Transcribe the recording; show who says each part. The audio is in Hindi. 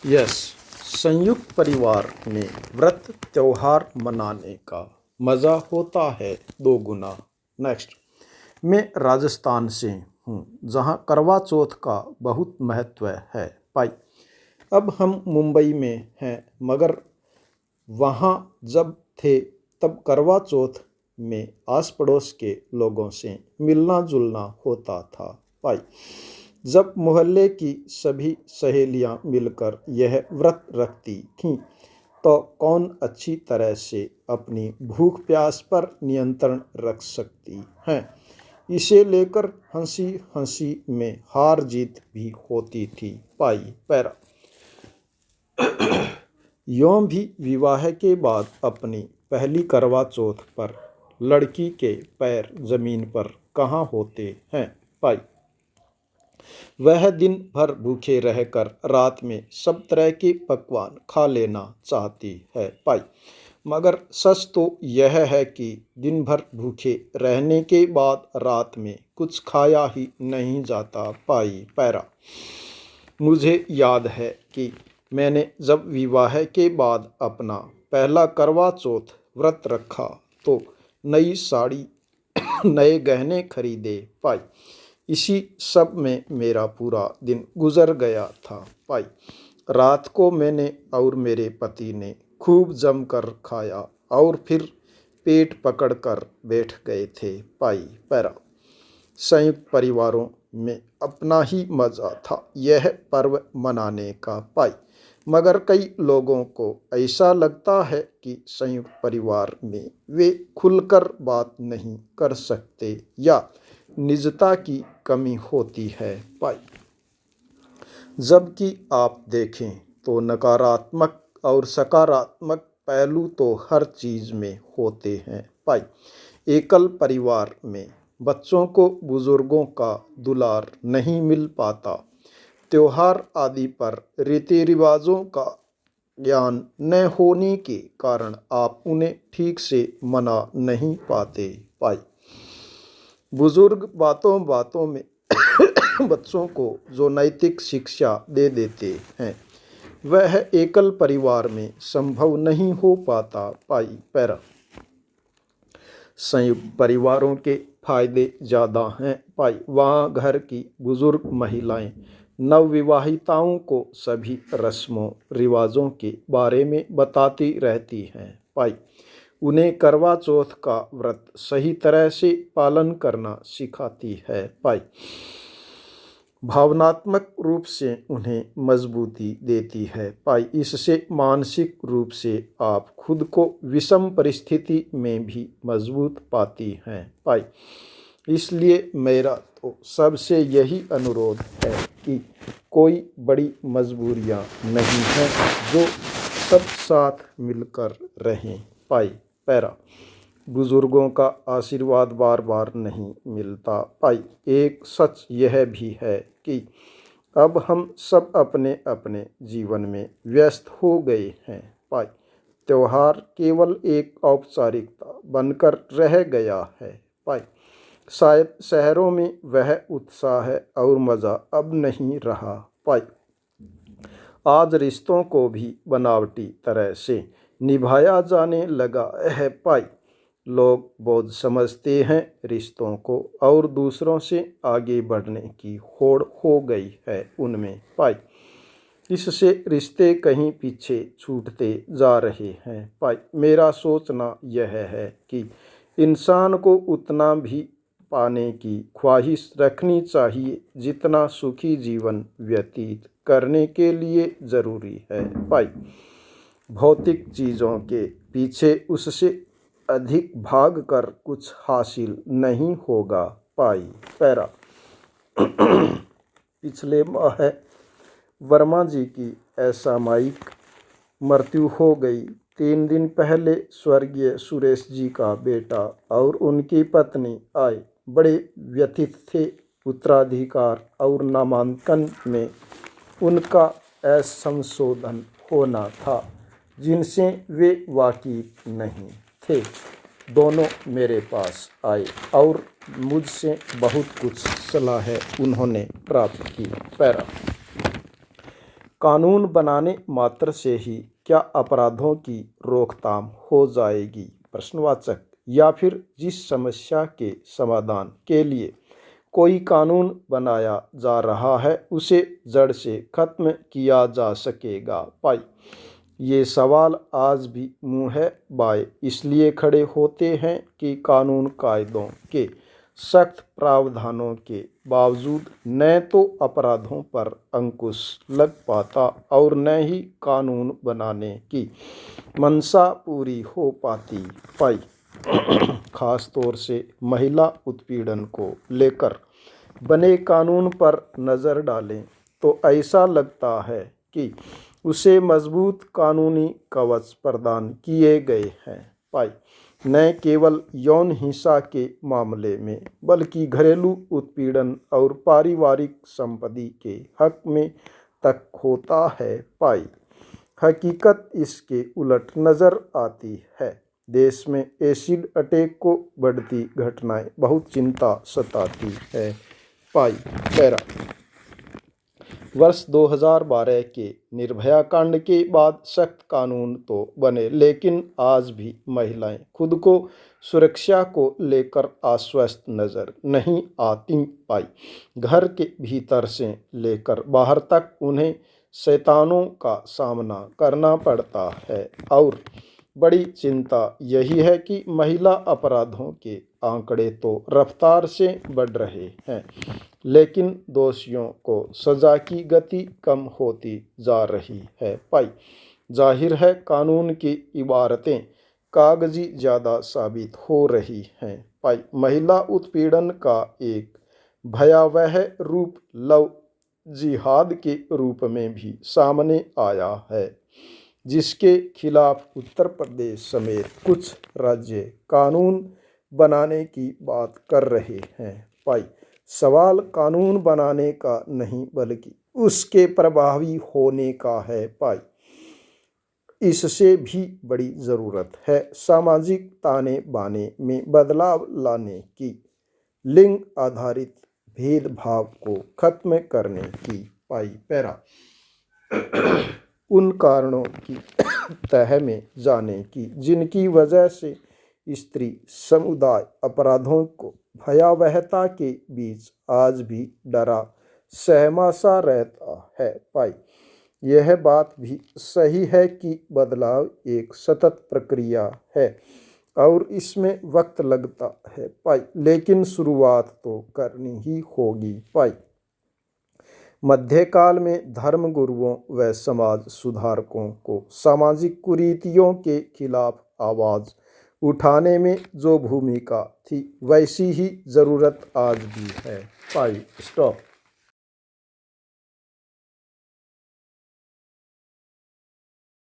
Speaker 1: यस, संयुक्त परिवार में व्रत त्योहार मनाने का मज़ा होता है दो गुना। नेक्स्ट, मैं राजस्थान से हूँ जहाँ करवा चौथ का बहुत महत्व है भाई। अब हम मुंबई में हैं, मगर वहाँ जब थे तब करवा चौथ में आस पड़ोस के लोगों से मिलना जुलना होता था भाई। जब मोहल्ले की सभी सहेलियां मिलकर यह व्रत रखती थीं तो कौन अच्छी तरह से अपनी भूख प्यास पर नियंत्रण रख सकती हैं। इसे लेकर हंसी हंसी में हार जीत भी होती थी भाई। पैरा यों भी विवाह के बाद अपनी पहली करवा चौथ पर लड़की के पैर जमीन पर कहाँ होते हैं भाई। वह दिन भर भूखे रहकर रात में सब तरह के पकवान खा लेना चाहती है भाई। मगर सच तो यह है कि दिन भर भूखे रहने के बाद रात में कुछ खाया ही नहीं जाता भाई। पैरा मुझे याद है कि मैंने जब विवाह के बाद अपना पहला करवा चौथ व्रत रखा तो नई साड़ी नए गहने खरीदे भाई। इसी सब में मेरा पूरा दिन गुजर गया था भाई। रात को मैंने और मेरे पति ने खूब जमकर खाया और फिर पेट पकड़कर बैठ गए थे भाई। पैरा संयुक्त परिवारों में अपना ही मज़ा था यह पर्व मनाने का भाई। मगर कई लोगों को ऐसा लगता है कि संयुक्त परिवार में वे खुलकर बात नहीं कर सकते या निजता की कमी होती है भाई। जबकि आप देखें तो नकारात्मक और सकारात्मक पहलू तो हर चीज़ में होते हैं भाई। एकल परिवार में बच्चों को बुजुर्गों का दुलार नहीं मिल पाता। त्योहार आदि पर रीति रिवाजों का ज्ञान न होने के कारण आप उन्हें ठीक से मना नहीं पाते भाई। बुजुर्ग बातों बातों में बच्चों को जो नैतिक शिक्षा दे देते हैं वह एकल परिवार में संभव नहीं हो पाता भाई। पैरा संयुक्त परिवारों के फायदे ज़्यादा हैं भाई। वहाँ घर की बुजुर्ग महिलाएं नवविवाहिताओं को सभी रस्मों रिवाजों के बारे में बताती रहती हैं भाई। उन्हें करवा चौथ का व्रत सही तरह से पालन करना सिखाती है भाई। भावनात्मक रूप से उन्हें मजबूती देती है भाई। इससे मानसिक रूप से आप खुद को विषम परिस्थिति में भी मजबूत पाती हैं भाई। इसलिए मेरा तो सबसे यही अनुरोध है कि कोई बड़ी मजबूरियां नहीं हैं जो सब साथ मिलकर रहें भाई। पैरा बुजुर्गों का आशीर्वाद बार बार नहीं मिलता भाई। एक सच यह भी है कि अब हम सब अपने अपने जीवन में व्यस्त हो गए हैं भाई। त्योहार केवल एक औपचारिकता बनकर रह गया है भाई। शायद शहरों में वह उत्साह और मज़ा अब नहीं रहा भाई। आज रिश्तों को भी बनावटी तरह से निभाया जाने लगा है भाई। लोग बोझ समझते हैं रिश्तों को और दूसरों से आगे बढ़ने की होड़ हो गई है उनमें भाई। इससे रिश्ते कहीं पीछे छूटते जा रहे हैं भाई। मेरा सोचना यह है कि इंसान को उतना भी पाने की ख्वाहिश रखनी चाहिए जितना सुखी जीवन व्यतीत करने के लिए ज़रूरी है भाई। भौतिक चीज़ों के पीछे उससे अधिक भाग कर कुछ हासिल नहीं होगा भाई। पैरा पिछले माह वर्मा जी की असामयिक मृत्यु हो गई। 3 दिन पहले स्वर्गीय सुरेश जी का बेटा और उनकी पत्नी आए बड़े व्यथित थे। उत्तराधिकार और नामांकन में उनका असंशोधन होना था जिनसे वे वाकिफ नहीं थे। दोनों मेरे पास आए और मुझसे बहुत कुछ सलाह उन्होंने प्राप्त की। पैरा कानून बनाने मात्र से ही क्या अपराधों की रोकथाम हो जाएगी? प्रश्नवाचक। या फिर जिस समस्या के समाधान के लिए कोई कानून बनाया जा रहा है उसे जड़ से खत्म किया जा सकेगा? पाई। ये सवाल आज भी मुँह बाएं इसलिए खड़े होते हैं कि कानून कायदों के सख्त प्रावधानों के बावजूद न तो अपराधों पर अंकुश लग पाता और न ही कानून बनाने की मंशा पूरी हो पाती। पाई। खास तौर से महिला उत्पीड़न को लेकर बने कानून पर नज़र डालें तो ऐसा लगता है कि उसे मजबूत कानूनी कवच प्रदान किए गए हैं। पाई। न केवल यौन हिंसा के मामले में बल्कि घरेलू उत्पीड़न और पारिवारिक संपत्ति के हक में तक होता है। पाई। हकीकत इसके उलट नज़र आती है। देश में एसिड अटैक को बढ़ती घटनाएं बहुत चिंता सताती है। पाई। पैरा। वर्ष 2012 के निर्भया कांड के बाद सख्त कानून तो बने लेकिन आज भी महिलाएं खुद को सुरक्षा को लेकर आश्वस्त नजर नहीं आती। पाई। घर के भीतर से लेकर बाहर तक उन्हें शैतानों का सामना करना पड़ता है और बड़ी चिंता यही है कि महिला अपराधों के आंकड़े तो रफ्तार से बढ़ रहे हैं लेकिन दोषियों को सजा की गति कम होती जा रही है। पाई। जाहिर है कानून की इबारतें कागजी ज़्यादा साबित हो रही हैं। पाई। महिला उत्पीड़न का एक भयावह रूप लव जिहाद के रूप में भी सामने आया है जिसके खिलाफ उत्तर प्रदेश समेत कुछ राज्य कानून बनाने की बात कर रहे हैं। पाई। सवाल कानून बनाने का नहीं बल्कि उसके प्रभावी होने का है। पाई। इससे भी बड़ी ज़रूरत है सामाजिक ताने बाने में बदलाव लाने की, लिंग आधारित भेदभाव को खत्म करने की। पाई। पैरा। उन कारणों की तह में जाने की जिनकी वजह से स्त्री समुदाय अपराधों को भयावहता के बीच आज भी डरा सहमा सा रहता है। पाई। यह बात भी सही है कि बदलाव एक सतत प्रक्रिया है और इसमें वक्त लगता है। पाई। लेकिन शुरुआत तो करनी ही होगी। पाई। मध्यकाल में धर्मगुरुओं व समाज सुधारकों को सामाजिक कुरीतियों के खिलाफ आवाज़ उठाने में जो भूमिका थी वैसी ही ज़रूरत आज भी है। पाई। स्टॉप।